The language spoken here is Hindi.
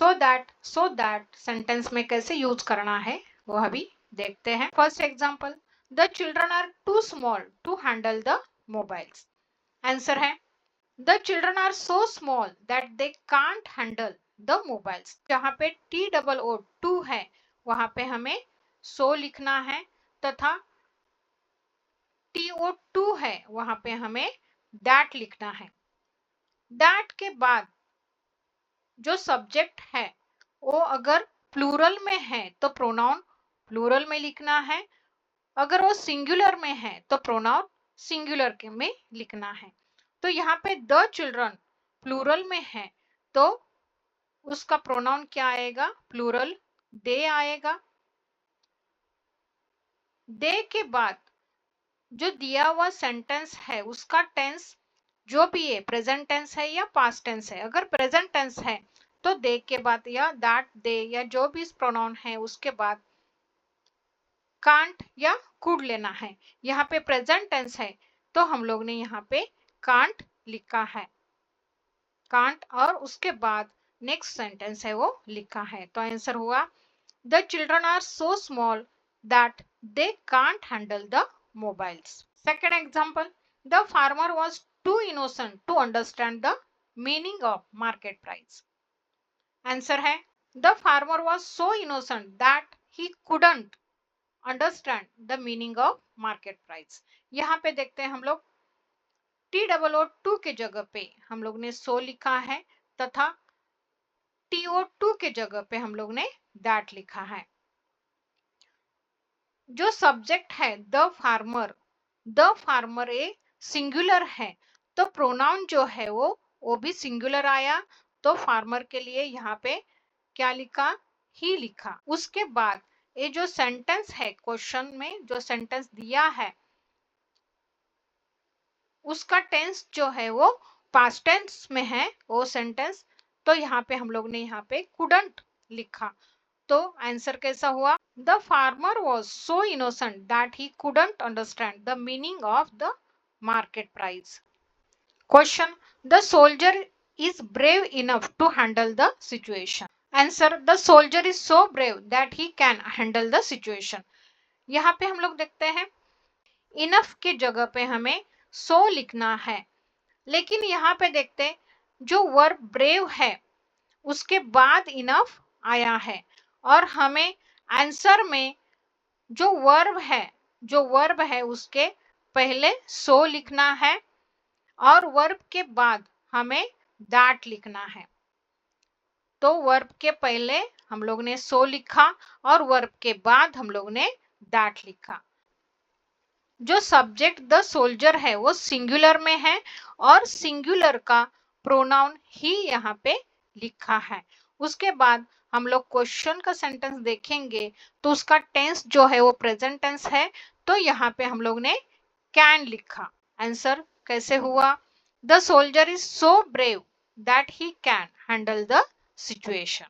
सो दैट सेंटेंस में कैसे यूज करना है वो अभी देखते हैं। First example, the children are too small to handle the mobiles. Answer है the children are so small that they can't handle the mobiles. जहाँ पे TOO है वहां पे हमें सो लिखना है, तथा TO2 है वहां पे हमें दैट लिखना है। दैट के बाद जो सब्जेक्ट है वो अगर प्लूरल में है तो प्रोनाउन प्लूरल में लिखना है, अगर वो सिंगुलर में है तो प्रोनाउन सिंगुलर के में लिखना है। तो यहाँ पे द चिल्ड्रन प्लूरल में है तो उसका प्रोनाउन क्या आएगा, प्लूरल दे आएगा। दे के बाद जो दिया हुआ सेंटेंस है उसका टेंस जो भी है, प्रेजेंट टेंस है या पास्ट टेंस है। अगर प्रेजेंट टेंस है तो दे के बाद या दैट दे या जो भी प्रोनाउन है उसके बाद कांट या कुड लेना है। यहाँ पे प्रेजेंट टेंस है तो हम लोग ने यहाँ पे कांट लिखा है, कांट, और उसके बाद नेक्स्ट सेंटेंस है वो लिखा है। तो आंसर हुआ the children are so small that they can't handle the mobiles. Second example, the farmer was too innocent to understand the meaning of market price. Answer है the farmer was so innocent that he couldn't understand the meaning of market price. यहाँ पे देखते हैं हम लोग TOO के जगह पे हम लोग ने so लिखा है तथा TO2 के जगह पे हम लोग ने that लिखा है। जो सब्जेक्ट है द फार्मर ए सिंगुलर है तो प्रोनाउन जो है वो भी सिंगुलर आया, तो फार्मर के लिए यहाँ पे क्या लिखा, ही लिखा। उसके बाद ये जो सेंटेंस है, क्वेश्चन में जो सेंटेंस दिया है उसका टेंस जो है वो पास्ट टेंस में है वो सेंटेंस, तो यहाँ पे हम लोग ने यहाँ पे कुडंट लिखा। तो आंसर कैसा हुआ, the farmer was so innocent that he couldn't understand the meaning of the market price. Question, the soldier is brave enough to handle the situation. Answer, the soldier is so brave that he can handle the situation. यहाँ पे हम लोग देखते हैं इनफ की जगह पे हमें सो लिखना है, लेकिन यहाँ पे देखते जो वर्ब ब्रेव है उसके बाद इनफ आया है और हमें आंसर में जो वर्ब है उसके पहले सो लिखना है और वर्ब के बाद हमें दैट लिखना है। तो वर्ब के पहले हम लोग ने सो लिखा और वर्ब के बाद हम लोग ने दैट लिखा। जो सब्जेक्ट द सोल्जर है वो सिंगुलर में है और सिंगुलर का प्रोनाउन ही यहाँ पे लिखा है। उसके बाद हम लोग क्वेश्चन का सेंटेंस देखेंगे तो उसका टेंस जो है वो प्रेजेंट टेंस है, तो यहाँ पे हम लोग ने कैन लिखा। आंसर कैसे हुआ, the soldier is so brave that he can handle the situation.